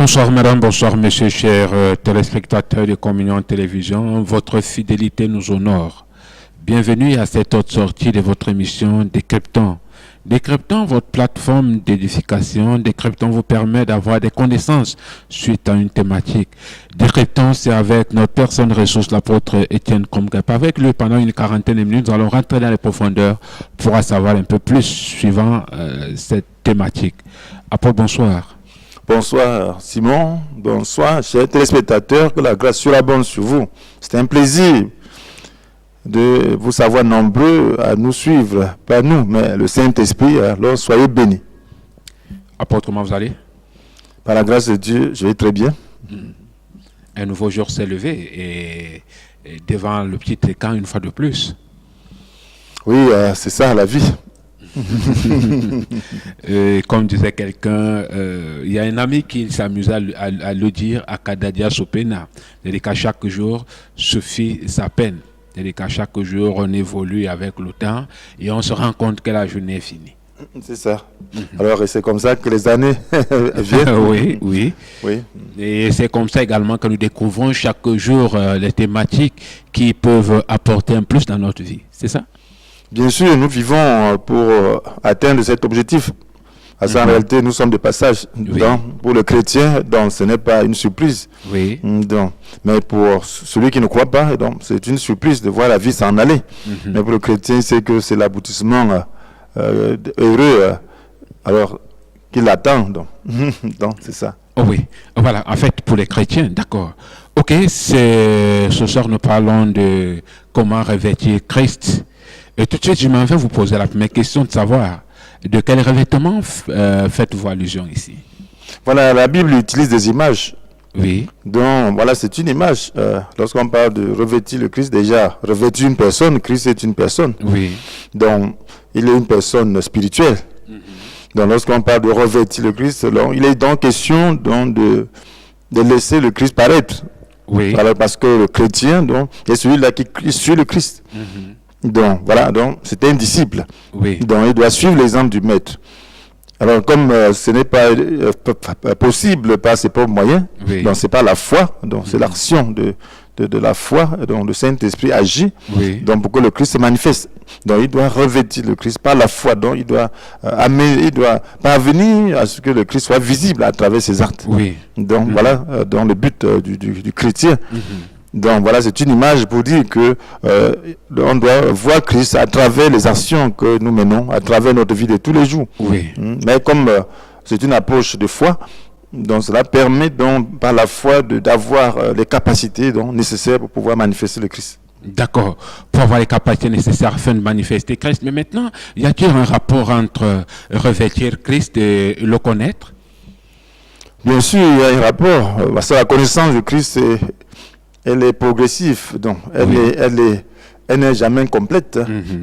Bonsoir madame, bonsoir monsieur, chers téléspectateurs de Communion Télévision. Votre fidélité nous honore. Bienvenue à cette autre sortie de votre émission Décryptons. Décryptons, votre plateforme d'édification. Décryptons vous permet d'avoir des connaissances suite à une thématique. Décryptons, c'est avec notre personne ressource, l'apôtre Étienne Kromgap. Avec lui, pendant une quarantaine de minutes, nous allons rentrer dans les profondeurs pour en savoir un peu plus suivant cette thématique. Apôtre, bonsoir. Bonsoir Simon, bonsoir chers téléspectateurs, que la grâce surabonde sur vous. C'est un plaisir de vous savoir nombreux à nous suivre, pas nous, mais le Saint-Esprit, alors soyez bénis. Apôtre, comment vous allez? Par la grâce de Dieu, je vais très bien. Un nouveau jour s'est levé et devant le petit écran une fois de plus. Oui, c'est ça la vie. Comme disait quelqu'un, il y a un ami qui s'amusait à le dire à Kadadia Sopena. C'est-à-dire qu'à chaque jour suffit sa peine. C'est-à-dire qu'à chaque jour on évolue avec le temps et on se rend compte que la journée est finie. C'est ça. Alors c'est comme ça que les années viennent. Oui. Et c'est comme ça également que nous découvrons chaque jour les thématiques qui peuvent apporter un plus dans notre vie. C'est ça? Bien sûr, nous vivons pour atteindre cet objectif. En réalité, nous sommes de passage. Pour le chrétien, ce n'est pas une surprise. Oui. Mais pour celui qui ne croit pas, c'est une surprise de voir la vie s'en aller. Mais pour le chrétien, c'est que c'est l'aboutissement heureux alors qu'il attend. Donc c'est ça. Oh oui, voilà, en fait, pour les chrétiens, d'accord. Ok, ce soir, nous parlons de comment revêtir Christ. Et tout de suite, je m'en vais vous poser la première question de savoir de quel revêtement faites-vous allusion ici? Voilà, la Bible utilise des images. Oui. Donc, voilà, c'est une image. Lorsqu'on parle de revêtir le Christ, déjà, revêtir une personne, Christ est une personne. Oui. Donc, il est une personne spirituelle. Donc, lorsqu'on parle de revêtir le Christ, il est donc question de laisser le Christ paraître. Oui. Alors, parce que le chrétien, est celui-là qui suit le Christ. Donc, voilà, c'est un disciple. Oui. Donc, il doit suivre l'exemple du maître. Alors, comme ce n'est pas possible par ses propres moyens, donc c'est pas la foi, donc c'est l'action de la foi, donc le Saint-Esprit agit, donc pour que le Christ se manifeste. Donc, il doit revêtir le Christ par la foi, donc il doit parvenir à ce que le Christ soit visible à travers ses actes. Oui. Donc, voilà, dans le but du chrétien. Donc voilà, c'est une image pour dire que on doit voir Christ à travers les actions que nous menons, à travers notre vie de tous les jours. Oui. Mais comme c'est une approche de foi, donc cela permet donc par la foi d'avoir les capacités nécessaires pour pouvoir manifester le Christ. D'accord, pour avoir les capacités nécessaires afin de manifester Christ. Mais maintenant, y a-t-il un rapport entre revêtir Christ et le connaître? Bien sûr, il y a un rapport. Parce que la connaissance de Christ elle est progressive, donc elle n'est jamais complète.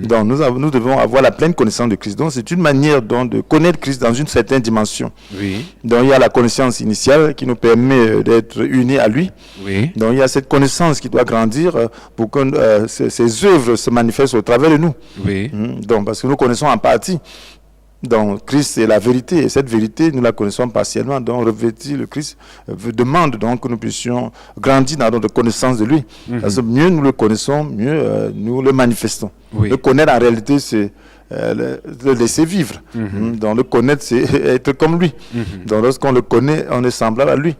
Donc nous devons avoir la pleine connaissance de Christ. Donc c'est une manière de connaître Christ dans une certaine dimension. Oui. Donc il y a la connaissance initiale qui nous permet d'être unis à lui. Oui. Donc il y a cette connaissance qui doit grandir pour que ses œuvres se manifestent au travers de nous. Oui. Donc parce que nous connaissons en partie. Donc Christ est la vérité, et cette vérité nous la connaissons partiellement. Donc revêtir le Christ demande donc que nous puissions grandir dans notre connaissance de lui. Parce que mieux nous le connaissons, mieux nous le manifestons. Le connaître en réalité, c'est le laisser vivre. Donc le connaître, c'est être comme lui. Donc lorsqu'on le connaît, on est semblable à lui.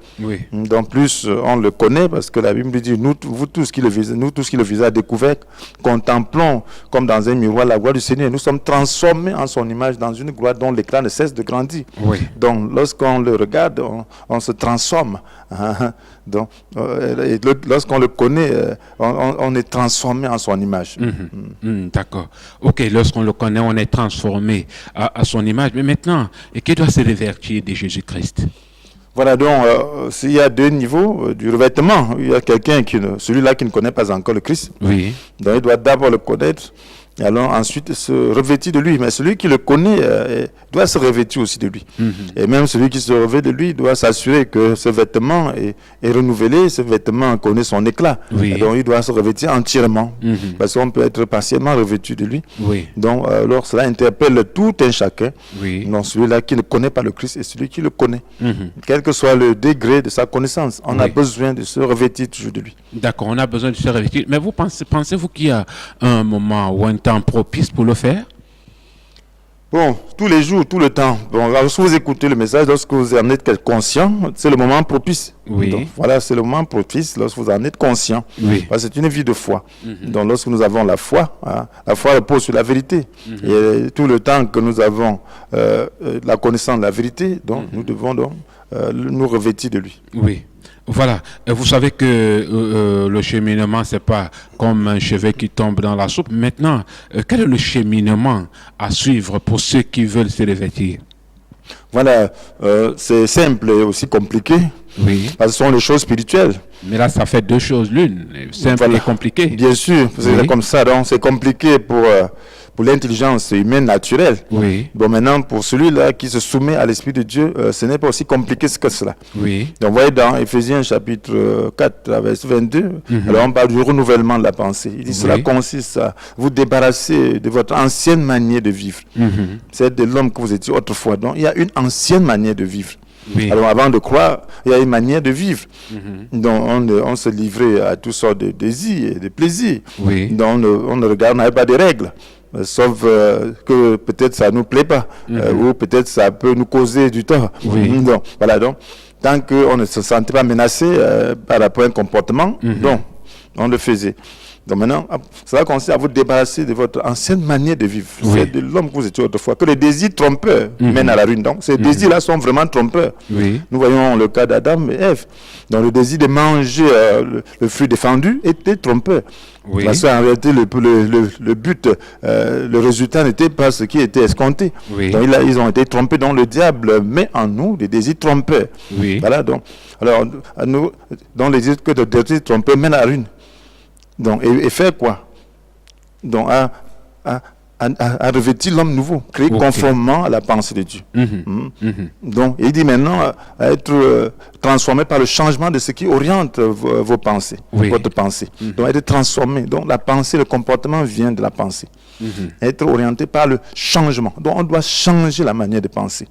Donc plus on le connaît, parce que la Bible dit, nous tous qui le visons à découvert, contemplons comme dans un miroir la gloire du Seigneur. Nous sommes transformés en son image dans une gloire dont l'éclat ne cesse de grandir. Donc lorsqu'on le regarde, on se transforme. Donc lorsqu'on le connaît, on est transformé en son image. D'accord. Ok, lorsqu'on le connaît, on est transformé à son image. Mais maintenant, qui doit se revêtir de Jésus-Christ? Voilà, donc s'il y a deux niveaux du revêtement, il y a quelqu'un celui-là qui ne connaît pas encore le Christ. Oui. Donc il doit d'abord le connaître. Et alors ensuite se revêtir de lui. Mais celui qui le connaît doit se revêtir aussi de lui. Et même celui qui se revêt de lui doit s'assurer que ce vêtement est renouvelé, ce vêtement connaît son éclat. Oui. Et donc il doit se revêtir entièrement. Parce qu'on peut être partiellement revêtu de lui. Oui. Donc alors cela interpelle tout un chacun. Oui. Donc celui-là qui ne connaît pas le Christ et celui qui le connaît. Quel que soit le degré de sa connaissance, on a besoin de se revêtir toujours de lui. D'accord, on a besoin de se revêtir. Mais vous pensez-vous qu'il y a un moment ou un temps propice pour le faire? Bon, tous les jours, tout le temps. Bon, lorsque vous écoutez le message, lorsque vous en êtes conscient, c'est le moment propice. Oui. Donc, voilà, c'est le moment propice lorsque vous en êtes conscient. Oui. Parce que c'est une vie de foi. Donc, lorsque nous avons la foi, la foi repose sur la vérité. Et tout le temps que nous avons la connaissance de la vérité, donc nous devons donc nous revêtir de lui. Oui. Voilà, vous savez que le cheminement, c'est pas comme un chevet qui tombe dans la soupe. Maintenant, quel est le cheminement à suivre pour ceux qui veulent se revêtir? Voilà, c'est simple et aussi compliqué. Oui. Parce que ce sont les choses spirituelles. Mais là, ça fait deux choses l'une, simple et compliqué. Bien sûr, c'est comme ça. Donc, c'est compliqué pour l'intelligence humaine naturelle. Oui. Bon, maintenant, pour celui-là qui se soumet à l'Esprit de Dieu, ce n'est pas aussi compliqué que cela. Oui. Donc, vous voyez dans Éphésiens chapitre 4, verset 22, alors on parle du renouvellement de la pensée. Il dit cela consiste à vous débarrasser de votre ancienne manière de vivre. C'est de l'homme que vous étiez autrefois. Donc, il y a une ancienne manière de vivre. Oui. Alors avant de croire, il y a une manière de vivre. Donc on se livrait à toutes sortes de désirs et de plaisirs. Oui. Donc on ne regarde, on n'avait pas de règles. Sauf que peut-être ça ne nous plaît pas. Ou peut-être ça peut nous causer du tort. Oui. Donc voilà, donc tant qu'on ne se sentait pas menacé par rapport à un comportement, donc on le faisait. Donc maintenant, cela consiste à vous débarrasser de votre ancienne manière de vivre. Oui. C'est de l'homme que vous étiez autrefois. Que les désirs trompeurs mènent à la ruine. Donc ces désirs-là sont vraiment trompeurs. Oui. Nous voyons le cas d'Adam et Ève. Donc le désir de manger le fruit défendu était trompeur. Oui. Parce qu'en réalité, le but, le résultat n'était pas ce qui était escompté. Oui. Donc ils ont été trompés. Donc le diable met en nous des désirs trompeurs. Oui. Voilà, donc. Alors, nous, dans les désirs trompeurs mènent à la ruine. Donc, et faire quoi? Donc, à revêtir l'homme nouveau, créé conformément à la pensée de Dieu. Donc, il dit maintenant à être transformé par le changement de ce qui oriente vos pensées, votre pensée. Donc, être transformé. Donc, la pensée, le comportement vient de la pensée. Être orienté par le changement. Donc, on doit changer la manière de penser.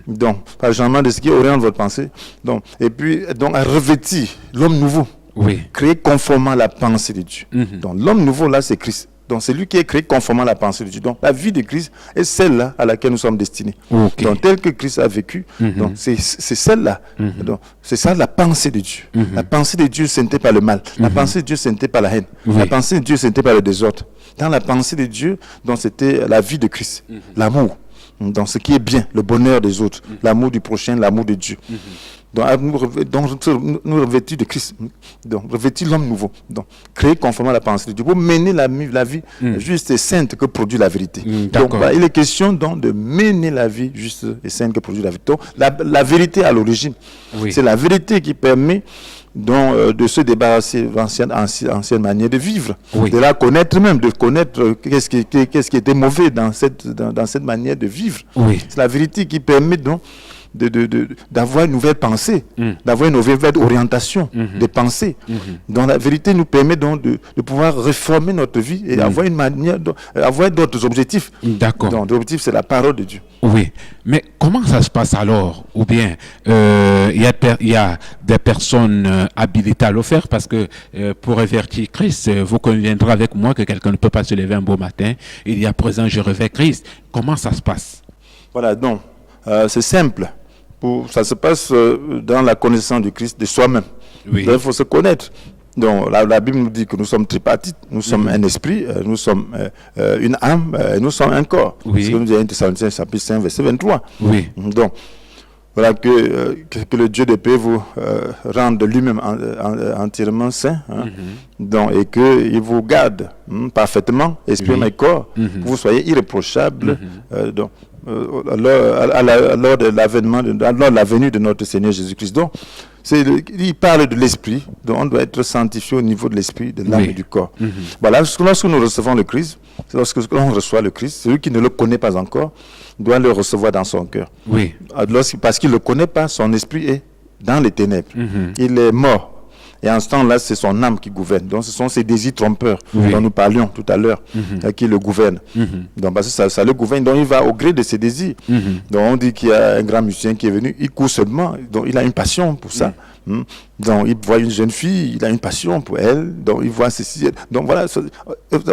Donc, par le changement de ce qui oriente votre pensée. Donc, et puis, donc, à revêtir l'homme nouveau. Oui. Créé conformément à la pensée de Dieu. Donc l'homme nouveau là, c'est Christ. Donc c'est lui qui est créé conformément à la pensée de Dieu. Donc la vie de Christ est celle-là à laquelle nous sommes destinés. Donc tel que Christ a vécu, donc c'est celle-là. Donc c'est ça la pensée de Dieu. La pensée de Dieu, ce n'était pas le mal. La pensée de Dieu, ce n'était pas la haine. La pensée de Dieu, ce n'était pas le désordre. Dans la pensée de Dieu, donc c'était la vie de Christ, l'amour. Dans ce qui est bien, le bonheur des autres, l'amour du prochain, l'amour de Dieu. Donc nous revêtir de Christ, donc revêtir l'homme nouveau, donc créer conformément à la pensée de Dieu pour mener la vie juste et sainte que produit la vérité. Donc voilà, il est question donc de mener la vie juste et sainte que produit la vérité. Donc la vérité à l'origine, c'est la vérité qui permet donc de se débarrasser de l'ancienne manière de vivre, de la connaître même, de connaître qu'est-ce qui était mauvais dans cette manière de vivre. C'est la vérité qui permet donc d'avoir une nouvelle pensée, d'avoir une nouvelle orientation de pensée. Donc la vérité nous permet donc de pouvoir réformer notre vie et avoir une manière, avoir d'autres objectifs. D'accord. Donc l'objectif, c'est la parole de Dieu. Oui, mais comment ça se passe alors? Ou bien il y a des personnes habilitées à le faire, parce que pour révertir Christ, vous conviendrez avec moi que quelqu'un ne peut pas se lever un beau matin et dire à présent je revers Christ. Comment ça se passe? Voilà, donc c'est simple. Ça se passe dans la connaissance du Christ, de soi-même. Donc, il faut se connaître. Donc la Bible nous dit que nous sommes tripartites, nous sommes un esprit, nous sommes une âme, nous sommes un corps. C'est ce que nous dit 1 Thessaloniciens chapitre 5 verset 23. Donc voilà que le Dieu de paix vous rende lui-même entièrement saint, donc, et qu'il vous garde parfaitement, esprit et corps, que vous soyez irréprochables. Donc lors de la venue de notre Seigneur Jésus-Christ. Donc, il parle de l'esprit, donc on doit être sanctifié au niveau de l'esprit, de l'âme et du corps. Voilà, lorsque nous recevons le Christ, lorsque l'on reçoit le Christ, celui qui ne le connaît pas encore doit le recevoir dans son cœur. Oui. Parce qu'il ne le connaît pas, son esprit est dans les ténèbres. Il est mort. Et en ce temps-là, c'est son âme qui gouverne. Donc, ce sont ces désirs trompeurs dont nous parlions tout à l'heure qui le gouvernent. Donc, parce que ça le gouverne. Donc, il va au gré de ses désirs. Donc, on dit qu'il y a un grand musicien qui est venu. Il court seulement. Donc, il a une passion pour ça. Donc, il voit une jeune fille. Il a une passion pour elle. Donc, il voit ceci. Donc, voilà.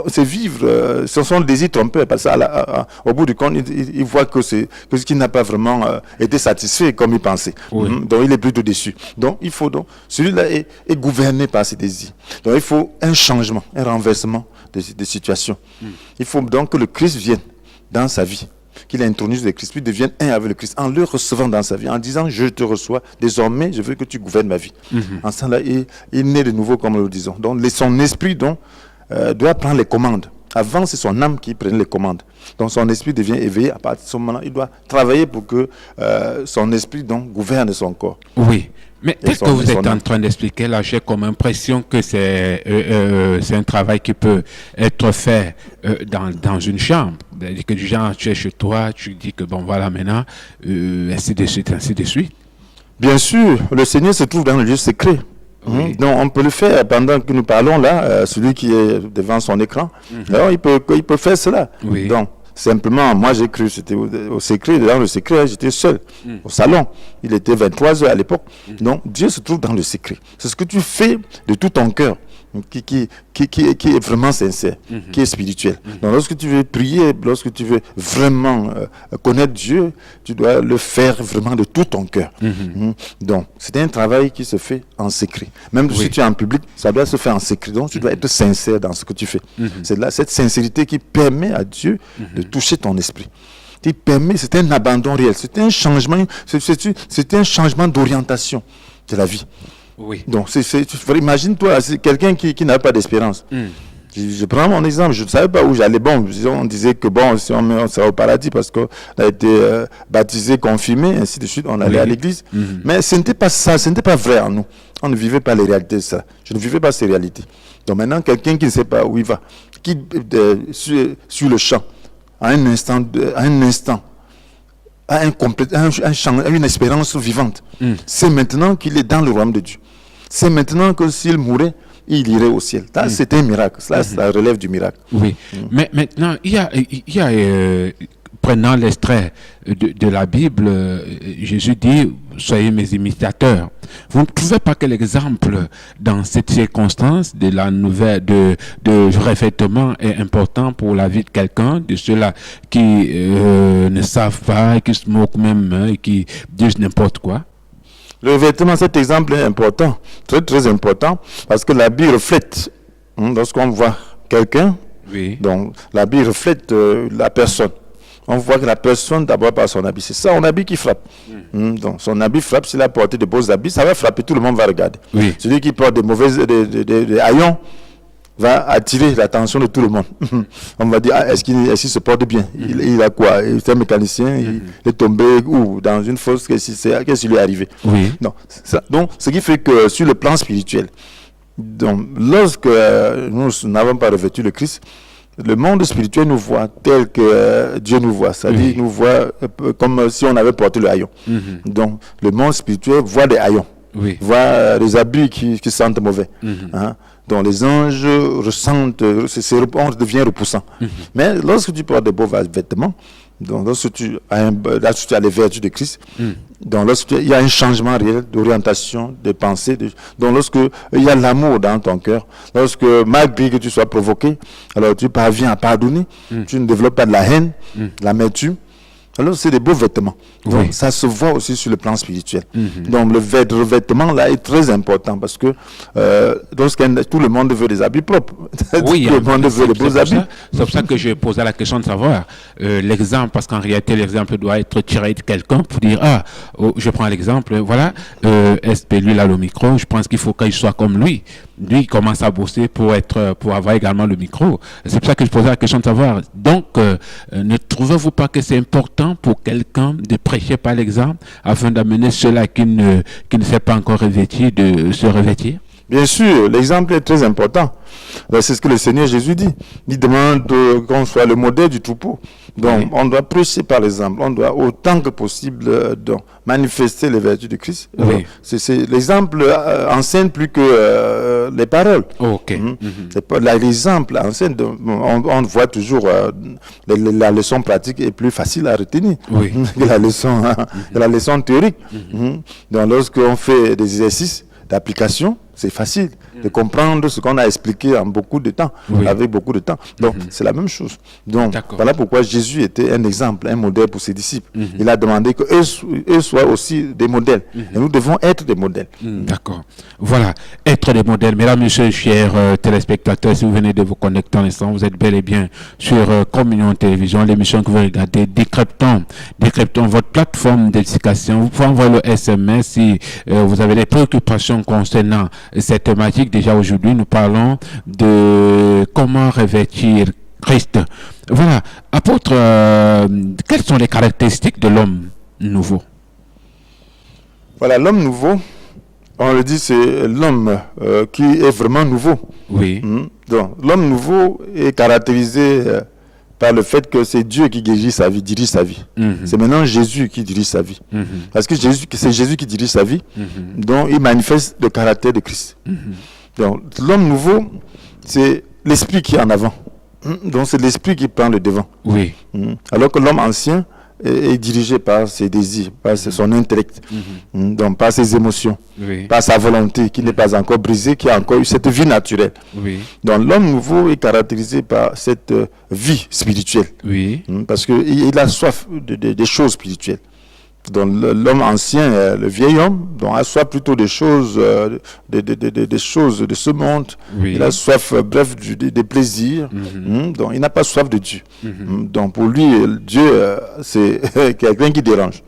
C'est vivre. Ce sont des désirs trompeurs. Parce qu'au bout du compte, il voit que ce qui n'a pas vraiment été satisfait comme il pensait. Donc, il est plutôt déçu. Donc, il faut donc... Celui-là est gouverné par ses désirs. Donc il faut un changement, un renversement de situation. Il faut donc que le Christ vienne dans sa vie, qu'il introduise le Christ, puis devienne un avec le Christ, en le recevant dans sa vie, en disant je te reçois, désormais je veux que tu gouvernes ma vie. En ce temps-là, il naît de nouveau comme nous le disons. Donc son esprit doit prendre les commandes. Avant, c'est son âme qui prenait les commandes. Donc son esprit devient éveillé. À partir de ce moment-là, il doit travailler pour que son esprit donc gouverne son corps. Oui. Mais tel que vous êtes en train d'expliquer, là, j'ai comme impression que c'est un travail qui peut être fait dans une chambre. C'est-à-dire que du genre, tu es chez toi, tu dis que bon, voilà, maintenant, ainsi de suite, ainsi de suite. Bien sûr, le Seigneur se trouve dans le lieu secret. Donc on peut le faire pendant que nous parlons là, celui qui est devant son écran. Alors il peut faire cela. Donc, simplement, moi j'ai cru, c'était au secret, dans le secret, j'étais seul, au salon. Il était 23h à l'époque. Donc Dieu se trouve dans le secret. C'est ce que tu fais de tout ton cœur, qui est vraiment sincère, qui est spirituel. Donc lorsque tu veux prier, lorsque tu veux vraiment connaître Dieu, tu dois le faire vraiment de tout ton cœur. Donc c'est un travail qui se fait en secret. Même si tu es en public, ça doit se faire en secret. Donc tu dois être sincère dans ce que tu fais. C'est là cette sincérité qui permet à Dieu de toucher ton esprit. Qui permet, c'est un abandon réel, c'est un changement, c'est un changement d'orientation de la vie. Oui. Donc, imagine-toi, c'est quelqu'un qui n'a pas d'espérance. Je prends mon exemple, je ne savais pas où j'allais. Bon, on disait que bon, si on serait au paradis parce qu'on a été baptisé, confirmé, ainsi de suite, on allait à l'église. Mais ce n'était pas ça, ce n'était pas vrai en nous. On ne vivait pas les réalités de ça. Je ne vivais pas ces réalités. Donc maintenant, quelqu'un qui ne sait pas où il va, qui sur le champ, à un instant, à une espérance vivante. C'est maintenant qu'il est dans le royaume de Dieu. C'est maintenant que s'il mourait, il irait au ciel. C'est un miracle. Ça relève du miracle. Oui. Mais maintenant, il y a prenant l'extrait de la Bible, Jésus dit, soyez mes imitateurs. Vous ne trouvez pas que l'exemple dans cette circonstance de la nouvelle de revêtement est important pour la vie de quelqu'un, de ceux-là qui ne savent pas, qui se moquent même et qui disent n'importe quoi? Le revêtement, cet exemple est important, très très important, parce que l'habit reflète. Lorsqu'on voit quelqu'un, donc l'habit reflète la personne. On voit que la personne, d'abord par son habit, c'est ça, son habit qui frappe. Donc son habit frappe, s'il a porté de beaux habits, ça va frapper, tout le monde va regarder. Celui qui porte des haillons va attirer l'attention de tout le monde. On va dire, est-ce qu'il se porte bien? Il a quoi? Il est un mécanicien, il est tombé ou dans une fosse, qu'est-ce qui lui est arrivé? Donc, ce qui fait que sur le plan spirituel, donc, lorsque nous n'avons pas revêtu le Christ, le monde spirituel nous voit tel que Dieu nous voit. C'est-à-dire nous voit comme si on avait porté le haillon. Donc, le monde spirituel voit des haillons, voit les habits qui sentent mauvais. Donc, les anges ressentent, on devient repoussant. Mais lorsque tu portes de beaux vêtements, donc lorsque tu as les vertus de Christ, donc il y a un changement réel d'orientation, de pensée. Donc lorsque il y a l'amour dans ton cœur, lorsque malgré que tu sois provoqué, alors tu parviens à pardonner, tu ne développes pas de la haine, de l'amertume. Alors c'est des beaux vêtements. Donc ça se voit aussi sur le plan spirituel. Donc le revêtement là est très important parce que tout le monde veut des habits propres. Tout le monde veut des beaux habits. C'est pour ça que je posais la question de savoir l'exemple, parce qu'en réalité l'exemple doit être tiré de quelqu'un pour dire je prends l'exemple, voilà, SP lui là le micro, je pense qu'il faut qu'il soit comme lui. lui, il commence à bosser pour avoir également le micro. C'est pour ça que je posais la question de savoir. Donc, ne trouvez-vous pas que c'est important pour quelqu'un de prêcher par l'exemple afin d'amener ceux-là qui ne s'est pas encore revêti de se revêtir? Bien sûr, l'exemple est très important. C'est ce que le Seigneur Jésus dit. Il demande qu'on soit le modèle du troupeau. Donc, on doit prêcher par l'exemple. On doit autant que possible manifester les vertus de Christ. Oui. C'est l'exemple enseigne plus que les paroles. Ok. C'est pas l'exemple enseigne. On voit toujours la leçon pratique est plus facile à retenir que la leçon théorique. Donc, lorsqu'on fait des exercices d'application, c'est facile de comprendre ce qu'on a expliqué en beaucoup de temps, avec beaucoup de temps. Donc, c'est la même chose. Donc, voilà pourquoi Jésus était un exemple, un modèle pour ses disciples. Il a demandé qu'eux soient aussi des modèles. Et nous devons être des modèles. D'accord. Voilà, être des modèles. Mesdames, messieurs, chers téléspectateurs, si vous venez de vous connecter en instant, vous êtes bel et bien sur Communion Télévision, l'émission que vous regardez, Décryptons votre plateforme d'éducation. Vous pouvez envoyer le SMS si vous avez des préoccupations concernant cette thématique. Déjà aujourd'hui, nous parlons de comment revêtir Christ. Voilà, apôtre, quelles sont les caractéristiques de l'homme nouveau? Voilà, l'homme nouveau, on le dit, c'est l'homme qui est vraiment nouveau. Oui. Donc, l'homme nouveau est caractérisé par le fait que c'est Dieu qui dirige sa vie, C'est maintenant Jésus qui dirige sa vie. Parce que c'est Jésus qui dirige sa vie, donc il manifeste le caractère de Christ. Donc, l'homme nouveau, c'est l'esprit qui est en avant. Donc, c'est l'esprit qui prend le devant. Oui. Alors que l'homme ancien est dirigé par ses désirs, par son intellect, donc par ses émotions, par sa volonté qui n'est pas encore brisée, qui a encore eu cette vie naturelle. Donc l'homme nouveau est caractérisé par cette vie spirituelle, parce qu'il a soif des choses spirituelles. Donc l'homme ancien, le vieil homme, donc a soif plutôt des choses, des choses de ce monde. Il a soif, bref, des plaisirs. Donc il n'a pas soif de Dieu. Donc pour lui, Dieu, c'est quelqu'un qui dérange.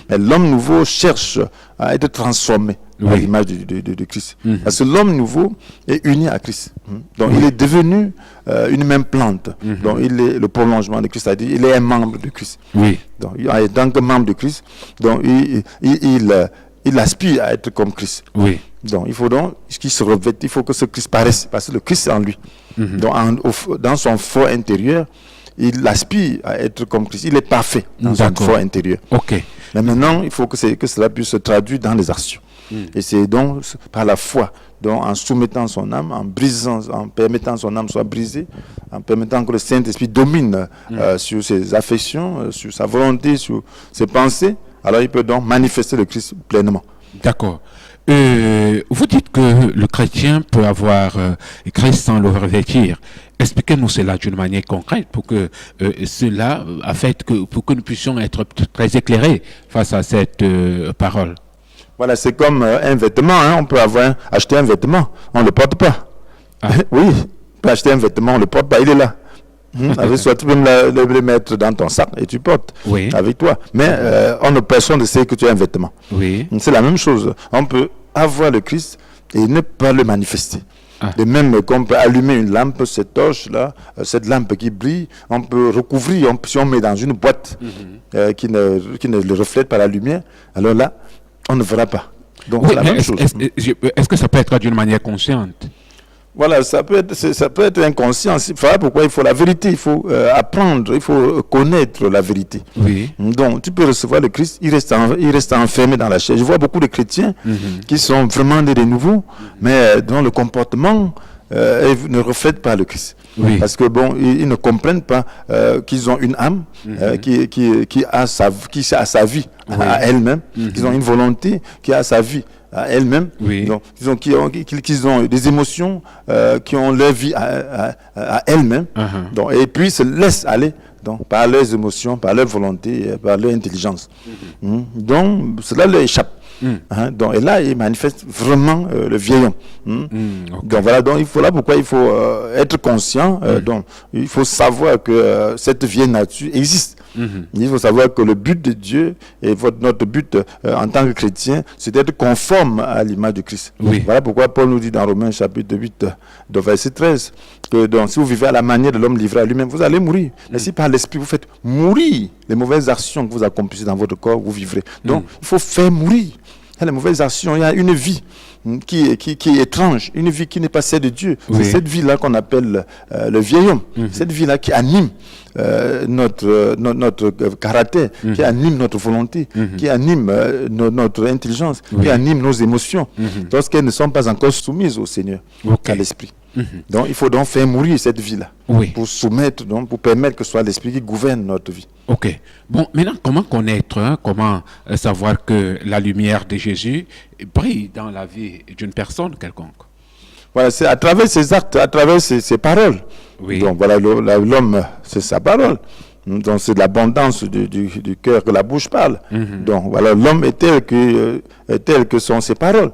Mais l'homme nouveau cherche à être transformé à l'image de Christ. Parce que l'homme nouveau est uni à Christ. Donc il est devenu une même plante. Donc il est le prolongement de Christ, c'est-à-dire il est un membre de Christ. Donc en tant que membre de Christ, donc il aspire à être comme Christ. Donc il faut donc qu'il se revête, il faut que ce Christ paraisse, parce que le Christ est en lui. Donc dans son fort intérieur, il aspire à être comme Christ. Il est parfait dans son fort intérieur. Mais maintenant, il faut que cela puisse se traduire dans les actions. Et c'est donc par la foi, donc en soumettant son âme, en permettant son âme soit brisée, en permettant que le Saint-Esprit domine sur ses affections, sur sa volonté, sur ses pensées, alors il peut donc manifester le Christ pleinement. D'accord. Vous dites que le chrétien peut avoir Christ sans le revêtir. Expliquez-nous cela d'une manière concrète pour que cela a fait pour que nous puissions être très éclairés face à cette parole. Voilà, c'est comme un vêtement. On peut acheter un vêtement, on ne le porte pas. Oui, on peut acheter un vêtement, on ne le porte pas, il est là. Avec soi, tu peux le mettre dans ton sac et tu portes avec toi. Mais personne ne sait que tu as un vêtement. C'est la même chose. On peut avoir le Christ et ne pas le manifester. De même qu'on peut allumer une lampe, cette torche-là, cette lampe qui brille, on peut recouvrir, si on met dans une boîte qui ne le reflète pas la lumière, alors là, on ne verra pas. Donc c'est la même chose. Est-ce que ça peut être d'une manière consciente? Voilà, ça peut être inconscient. Voilà pourquoi il faut la vérité, il faut apprendre, il faut connaître la vérité. Donc, tu peux recevoir le Christ, il reste enfermé dans la chair. Je vois beaucoup de chrétiens qui sont vraiment des nouveaux, mais dont le comportement ne reflète pas le Christ. Parce que ils ne comprennent pas qu'ils ont une âme qui a sa vie à elle-même, qu'ils ont une volonté qui a sa vie à elle-même, donc qu'ils ont des émotions qui ont leur vie à elle-même, donc, et puis se laissent aller par leurs émotions, par leur volonté, par leur intelligence. Donc cela leur échappe. Donc, et là, il manifeste vraiment le vieil homme. Donc voilà, voilà pourquoi il faut être conscient. Donc il faut savoir que cette vieille nature existe. Il faut savoir que le but de Dieu et notre but en tant que chrétien, c'est d'être conforme à l'image de Christ. Oui. Voilà pourquoi Paul nous dit dans Romains chapitre 8, de verset 13, que donc, si vous vivez à la manière de l'homme livré à lui-même, vous allez mourir. Mais si par l'esprit vous faites mourir les mauvaises actions que vous accomplissez dans votre corps, vous vivrez. Donc il faut faire mourir. Il y a les mauvaises actions, il y a une vie qui est étrange, une vie qui n'est pas celle de Dieu. Oui. C'est cette vie-là qu'on appelle le vieil homme. Cette vie-là qui anime notre caractère, qui anime notre volonté, qui anime notre intelligence, qui anime nos émotions, lorsqu'elles ne sont pas encore soumises au Seigneur, à l'Esprit. Donc il faut donc faire mourir cette vie-là, pour soumettre, donc, pour permettre que ce soit l'Esprit qui gouverne notre vie. Ok. Bon, maintenant, comment connaître, comment savoir que la lumière de Jésus brille dans la vie d'une personne quelconque? Voilà, c'est à travers ses actes, à travers ses paroles. Oui. Donc voilà, l'homme, c'est sa parole. Donc c'est de l'abondance du cœur que la bouche parle. Donc voilà, l'homme est tel que sont ses paroles.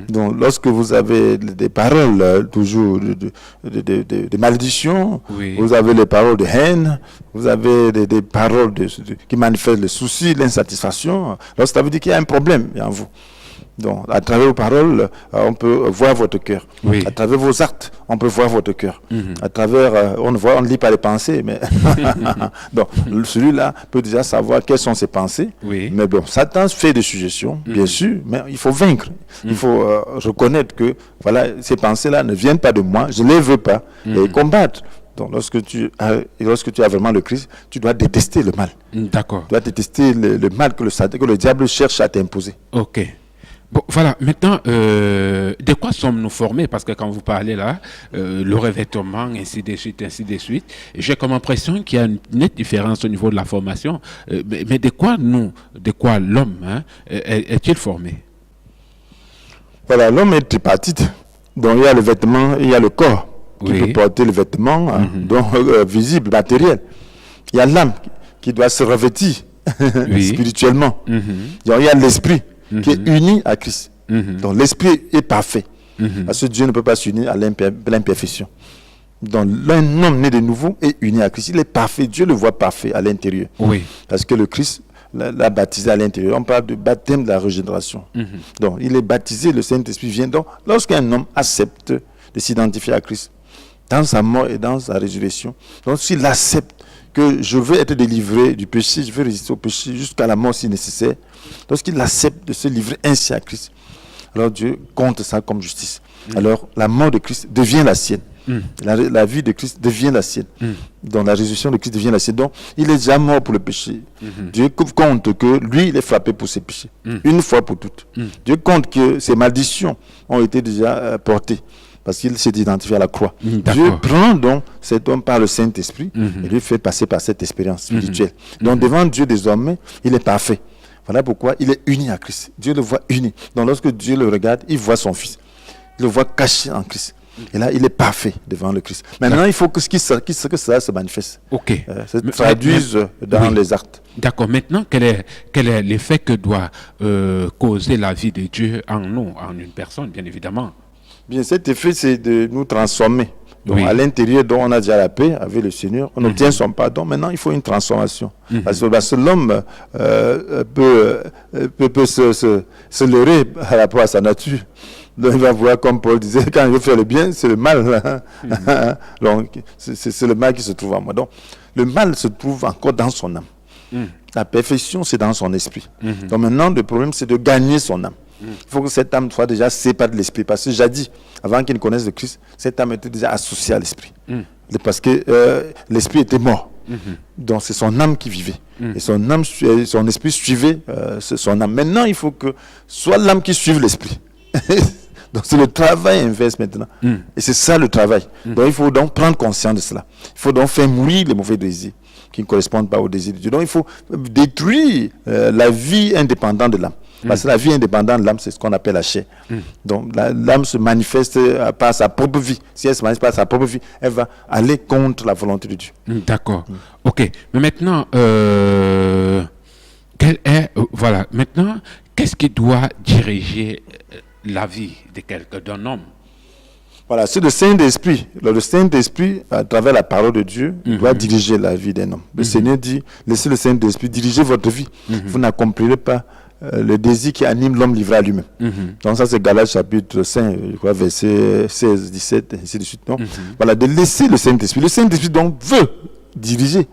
Donc lorsque vous avez des paroles toujours de malédiction, vous avez les paroles de haine, vous avez des paroles qui manifestent le souci, l'insatisfaction, alors ça veut dire qu'il y a un problème en vous. Donc, à travers vos paroles, on peut voir votre cœur. À travers vos actes, on peut voir votre cœur. À travers, on ne lit pas les pensées, mais donc celui-là peut déjà savoir quelles sont ses pensées. Mais bon, Satan fait des suggestions, bien sûr, mais il faut vaincre. Il faut reconnaître que voilà, ces pensées-là ne viennent pas de moi, je ne les veux pas, et combattre. Donc, lorsque tu as vraiment le Christ, tu dois détester le mal. D'accord. Tu dois détester le mal que le diable cherche à t'imposer. Ok. Bon, voilà, maintenant, de quoi sommes-nous formés? Parce que quand vous parlez là, le revêtement, ainsi de suite, j'ai comme impression qu'il y a une nette différence au niveau de la formation. Mais de quoi l'homme est-il formé? Voilà, l'homme est tripartite. Donc il y a le vêtement, il y a le corps qui peut porter le vêtement donc, visible, matériel. Il y a l'âme qui doit se revêtir spirituellement. Donc il y a l'esprit qui est uni à Christ. Donc l'esprit est parfait. Parce que Dieu ne peut pas s'unir à l'imperfection. Donc l'un homme né de nouveau est uni à Christ. Il est parfait. Dieu le voit parfait à l'intérieur. Parce que le Christ l'a baptisé à l'intérieur. On parle de baptême de la régénération. Donc il est baptisé, le Saint-Esprit vient. Donc lorsqu'un homme accepte de s'identifier à Christ dans sa mort et dans sa résurrection, donc s'il accepte que je veux être délivré du péché, je veux résister au péché jusqu'à la mort si nécessaire, lorsqu'il accepte de se livrer ainsi à Christ, alors Dieu compte ça comme justice. Alors la mort de Christ devient la sienne. La vie de Christ devient la sienne. Donc la résurrection de Christ devient la sienne. Donc il est déjà mort pour le péché. Dieu compte que lui, il est frappé pour ses péchés. Une fois pour toutes. Dieu compte que ses malédictions ont été déjà portées. Parce qu'il s'est identifié à la croix. Dieu prend donc cet homme par le Saint-Esprit et lui fait passer par cette expérience spirituelle. Donc devant Dieu désormais, il est parfait. Voilà pourquoi il est uni à Christ. Dieu le voit uni. Donc lorsque Dieu le regarde, il voit son Fils. Il le voit caché en Christ. Et là, il est parfait devant le Christ. Maintenant, il faut que cela se manifeste. Se traduise dans les actes. D'accord. Maintenant, quel est l'effet que doit causer la vie de Dieu en nous, en une personne, bien évidemment? Bien, cet effet, c'est de nous transformer. Donc, à l'intérieur, dont on a déjà la paix avec le Seigneur, on obtient son pardon. Maintenant, il faut une transformation. Parce que l'homme peut se leurrer par rapport à sa nature. Donc, il va voir, comme Paul disait, quand il veut faire le bien, c'est le mal. Donc, c'est le mal qui se trouve en moi. Donc, le mal se trouve encore dans son âme. La perfection, c'est dans son esprit. Donc, maintenant, le problème, c'est de gagner son âme. Il faut que cette âme soit déjà séparée de l'esprit. Parce que jadis, avant qu'il ne connaisse le Christ, cette âme était déjà associée à l'esprit. Parce que l'esprit était mort. Donc c'est son âme qui vivait. Et son esprit suivait son âme. Maintenant, il faut que soit l'âme qui suive l'esprit. Donc c'est le travail inverse maintenant. Et c'est ça le travail. Donc il faut donc prendre conscience de cela. Il faut donc faire mourir les mauvais désirs qui ne correspondent pas au désir de Dieu. Donc il faut détruire la vie indépendante de l'âme. Parce que la vie indépendante de l'âme, c'est ce qu'on appelle la chair. Donc l'âme se manifeste par sa propre vie. Si elle se manifeste par sa propre vie, elle va aller contre la volonté de Dieu. D'accord. Ok. Mais maintenant, maintenant, qu'est-ce qui doit diriger la vie d'un homme? Voilà, c'est le Saint-Esprit. Le Saint-Esprit, à travers la parole de Dieu, doit diriger la vie d'un homme. Le Seigneur dit, laissez le Saint-Esprit diriger votre vie. Vous n'accomplirez pas le désir qui anime l'homme livré à lui-même. Donc ça, c'est Galates chapitre 5, je crois, verset 16, 17, ainsi de suite. Non? Voilà, de laisser le Saint-Esprit. Le Saint-Esprit, donc, veut diriger.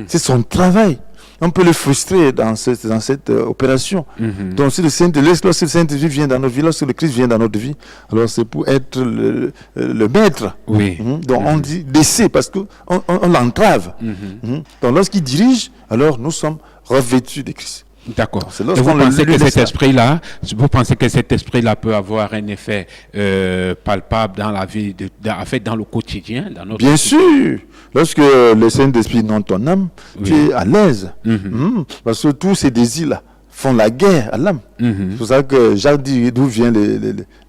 C'est son travail. On peut le frustrer dans cette opération. Donc, si lorsque le Saint-Esprit vient dans notre vie, lorsque le Christ vient dans notre vie, alors c'est pour être le maître. Oui. Donc, on dit laisser parce qu'on l'entrave. Donc, lorsqu'il dirige, alors nous sommes revêtus de Christ. D'accord. Et vous pensez que cet esprit-là peut avoir un effet palpable dans la vie, dans le quotidien, dans notre Bien sûr. Lorsque le Saint-Esprit inonde ton âme, tu es à l'aise. Parce que tous ces désirs-là font la guerre à l'âme. C'est pour ça que Jacques dit d'où viennent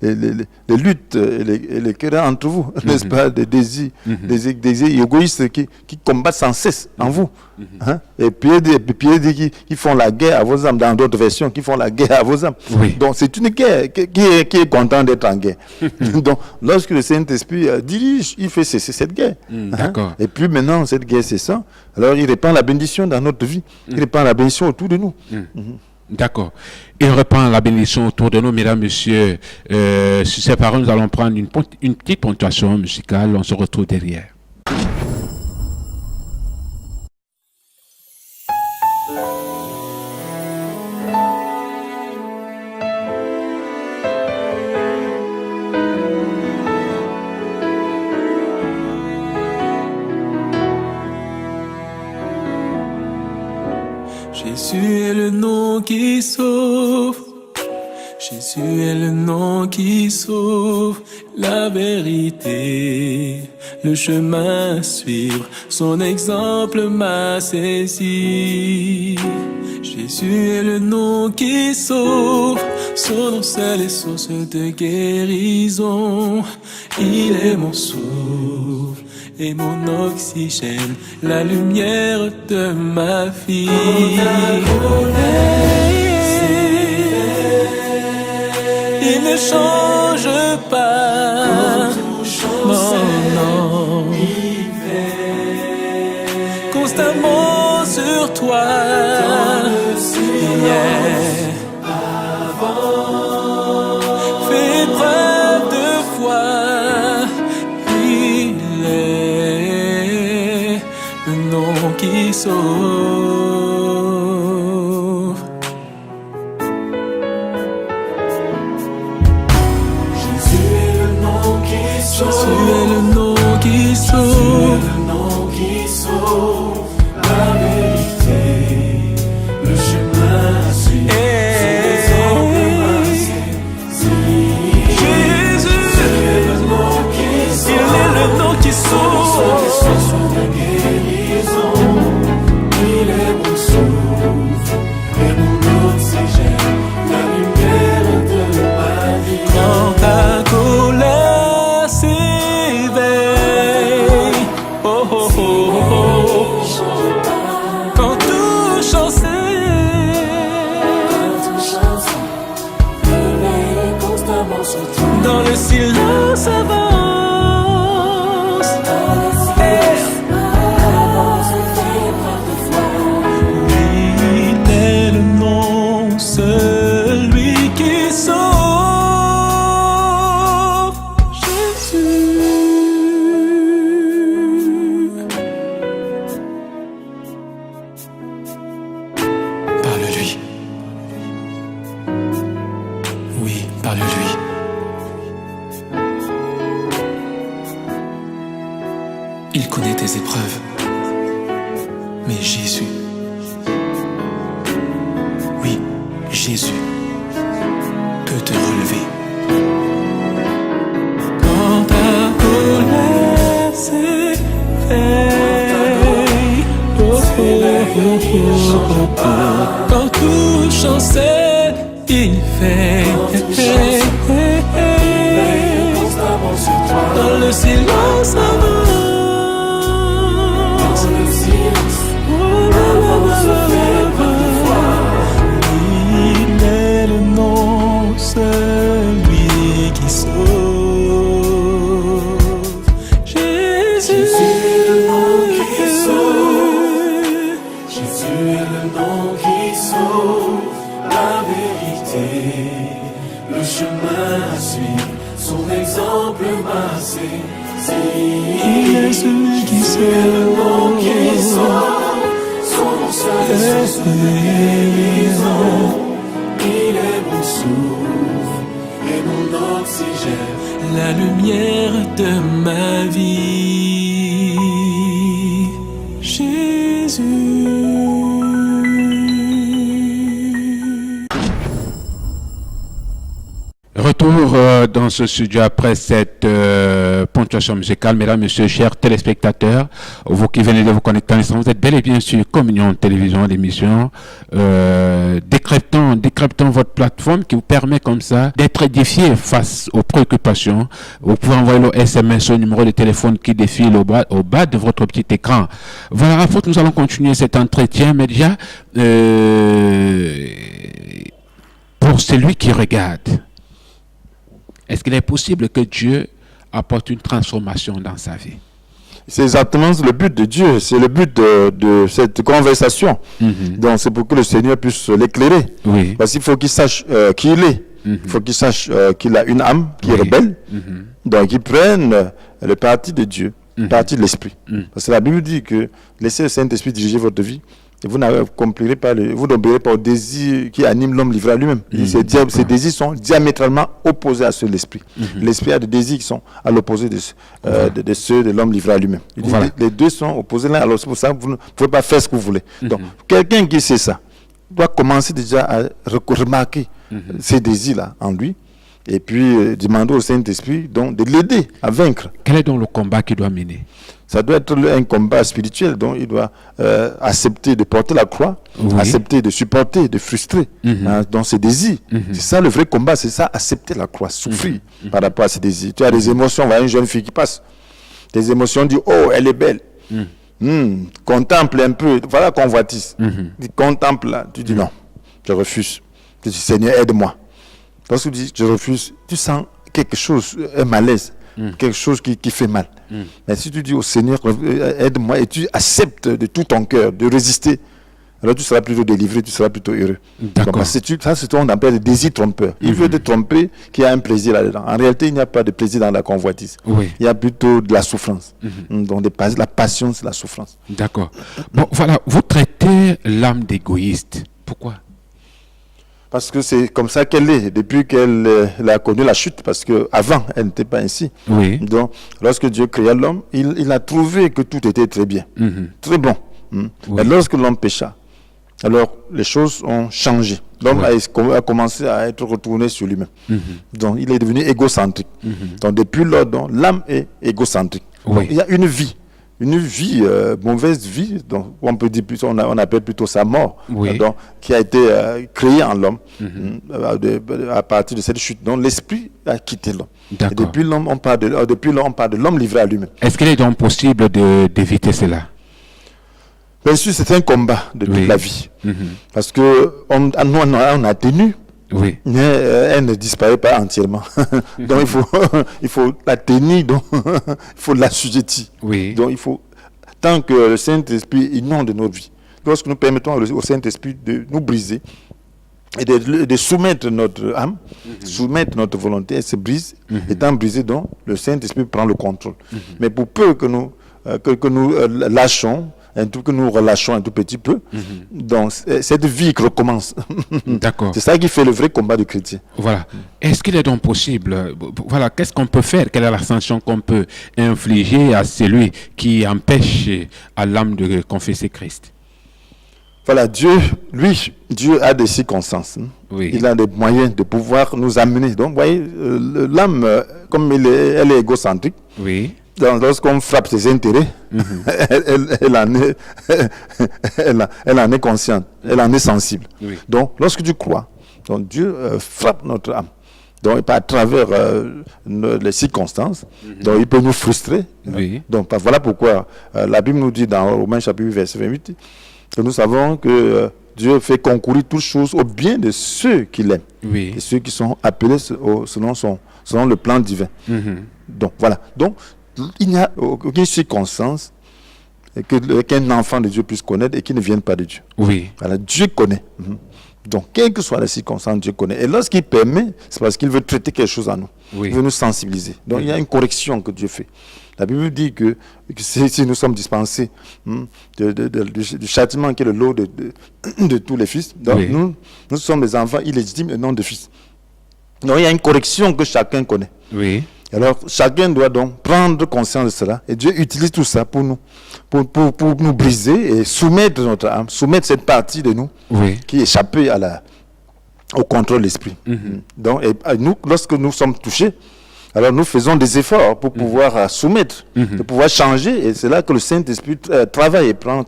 les luttes et les querelles entre vous, n'est-ce pas, des désirs, des désirs égoïstes qui combattent sans cesse en vous. Et Pierre dit qui font la guerre à vos âmes, dans d'autres versions, qui font la guerre à vos âmes. Donc c'est une guerre qui est content d'être en guerre. Donc lorsque le Saint-Esprit dirige, il fait cesser cette guerre. D'accord. Et puis maintenant, cette guerre cessant, alors il répand la bénédiction dans notre vie, il répand la bénédiction autour de nous. D'accord. Il reprend la bénédiction autour de nous, mesdames, messieurs. Sur ces paroles, nous allons prendre une petite ponctuation musicale. On se retrouve derrière. Jésus est le nom qui sauve. Jésus est le nom qui sauve. La vérité, le chemin à suivre. Son exemple m'a saisi. Jésus est le nom qui sauve. Son nom seul est source de guérison. Il est mon souffle et mon oxygène, la lumière de ma vie. Il ne change pas. Non. Constamment sur toi. Fais preuve de foi. Il est le nom qui sauve. Jésus est le nom qui sauve. La vérité, le chemin à suivre. Jésus est le nom qui sauve. Il est le nom qui sauve. Il est mon souffle et mon oxygène, la lumière de ma vie. Quand ta colère s'éveille, quand tout chancelle, dans le silence avance. Il est le nom, celui qui sauve. Jésus. Parle-lui. Oui, parle-lui. Il connaît tes épreuves. Mais Jésus, oui, Jésus peut te relever. Quand ta colère s'éveille, quand tout chancelle, il fait. Dans le silence avance. Il est le nom, celui qui sauve. chemin à suivre, son exemple m'a saisi. Il est celui qui sauve, son nom seul source de guérison. Il est mon souffle et mon oxygène, la lumière de ma vie. Jésus. Retour dans ce studio après cette ponctuation musicale. Mesdames, Messieurs, chers téléspectateurs, vous qui venez de vous connecter à l'instant, vous êtes bel et bien sur Communion Télévision, l'émission décryptant votre plateforme qui vous permet comme ça d'être édifié face aux préoccupations. Vous pouvez envoyer le SMS au numéro de téléphone qui défile au bas de votre petit écran. Voilà, à faute, nous allons continuer cet entretien, mais déjà, pour celui qui regarde, est-ce qu'il est possible que Dieu apporte une transformation dans sa vie? C'est exactement le but de Dieu, c'est le but de cette conversation. Donc c'est pour que le Seigneur puisse l'éclairer. Oui. Parce qu'il faut qu'il sache qui il est. Il faut qu'il sache qu'il a une âme qui est rebelle. Donc il prenne le parti de Dieu, le parti de l'Esprit. Parce que la Bible dit que laissez le Saint-Esprit diriger votre vie. Et vous n'accomplirez pas vous n'obéirez pas au désir qui anime l'homme livré à lui-même. Ces désirs sont diamétralement opposés à ceux de l'esprit. L'esprit a des désirs qui sont à l'opposé de ceux de l'homme livré à lui-même. Voilà. Les deux sont opposés l'un à l'autre. C'est pour ça que vous ne pouvez pas faire ce que vous voulez. Donc, quelqu'un qui sait ça doit commencer déjà à remarquer ces désirs-là en lui. Et puis demander au Saint-Esprit donc de l'aider à vaincre. Quel est donc le combat qu'il doit mener? Ça doit être un combat spirituel, donc il doit accepter de porter la croix, accepter de supporter, de frustrer dans ses désirs. C'est ça le vrai combat, c'est ça, accepter la croix, souffrir par rapport à ses désirs. Tu as des émotions, voilà une jeune fille qui passe. Des émotions, dit oh, elle est belle. Contemple un peu, voilà convoitise. Tu contemples là, tu dis non, je refuse. Tu dis Seigneur, aide-moi. Parce que tu dis je refuse, tu sens quelque chose, un malaise. Quelque chose qui fait mal. Mais si tu dis au Seigneur, aide-moi, et tu acceptes de tout ton cœur de résister, alors tu seras plutôt délivré, tu seras plutôt heureux. D'accord. Ça, c'est ce qu'on appelle le désir trompeur. Il veut te tromper, qu'il y a un plaisir là-dedans. En réalité, il n'y a pas de plaisir dans la convoitise. Oui. Il y a plutôt de la souffrance. Donc, la passion, c'est la souffrance. D'accord. Bon, voilà, vous traitez l'âme d'égoïste. Pourquoi? Parce que c'est comme ça qu'elle est, depuis qu'elle a connu la chute, parce qu'avant, elle n'était pas ainsi. Oui. Donc, lorsque Dieu créa l'homme, il a trouvé que tout était très bien, très bon. Oui. Et lorsque l'homme pécha, alors les choses ont changé. L'homme a commencé à être retourné sur lui-même. Donc, il est devenu égocentrique. Donc, depuis lors, l'âme est égocentrique. Donc, il y a une vie. Mauvaise vie, donc on peut dire plutôt, on appelle plutôt sa mort, donc, qui a été créée en l'homme à partir de cette chute. Donc l'esprit a quitté l'homme. Et depuis l'homme, on parle de l'homme livré à lui-même. Est-ce qu'il est donc possible d'éviter cela? Bien sûr, c'est un combat de toute la vie, parce que on a tenu. Oui. Mais elle ne disparaît pas entièrement. Donc il faut la tenir, donc il faut l'assujettir. Oui. Donc il faut, tant que le Saint-Esprit inonde nos vies, lorsque nous permettons au Saint-Esprit de nous briser et de soumettre notre âme, soumettre notre volonté, elle se brise. Étant brisée, donc le Saint-Esprit prend le contrôle. Mais pour peu que nous lâchons, que nous relâchons un tout petit peu, donc cette vie qui recommence. D'accord. C'est ça qui fait le vrai combat du chrétien. Voilà. Est-ce qu'il est donc possible, voilà, qu'est-ce qu'on peut faire? Quelle est la sanction qu'on peut infliger à celui qui empêche à l'âme de confesser Christ? Voilà, Dieu a des circonstances. Oui. Il a des moyens de pouvoir nous amener. Donc, vous voyez, l'âme, comme elle est égocentrique, donc, lorsqu'on frappe ses intérêts, elle en est consciente, elle en est sensible. Donc, lorsque tu crois, donc Dieu frappe notre âme. Donc, à travers les circonstances, donc il peut nous frustrer. Donc, voilà pourquoi la Bible nous dit dans Romains chapitre 8, verset 28, que nous savons que Dieu fait concourir toutes choses au bien de ceux qu'il aime. Et ceux qui sont appelés selon le plan divin. Donc, voilà. Donc, il n'y a aucune circonstance qu'un enfant de Dieu puisse connaître et qui ne vienne pas de Dieu. Voilà, Dieu connaît. Donc, quelles que soient les circonstances, Dieu connaît. Et lorsqu'il permet, c'est parce qu'il veut traiter quelque chose en nous. Oui. Il veut nous sensibiliser. Donc, il y a une correction que Dieu fait. La Bible dit que si nous sommes dispensés du châtiment qui est le lot de tous les fils, donc Oui. nous sommes des enfants illégitimes et non de fils. Donc, il y a une correction que chacun connaît. Oui. Alors, chacun doit donc prendre conscience de cela. Et Dieu utilise tout ça pour nous briser et soumettre notre âme, soumettre cette partie de nous Oui. qui est échappée au contrôle de l'esprit. Donc, et nous, lorsque nous sommes touchés, alors nous faisons des efforts pour pouvoir soumettre, de pouvoir changer. Et c'est là que le Saint-Esprit travaille et prend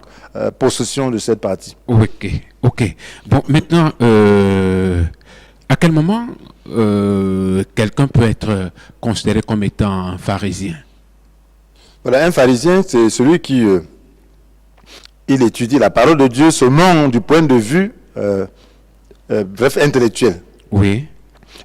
possession de cette partie. Ok. Ok. Bon, maintenant, à quel moment quelqu'un peut être considéré comme étant un pharisien? Voilà, un pharisien, c'est celui qui il étudie la parole de Dieu seulement du point de vue intellectuel. Oui.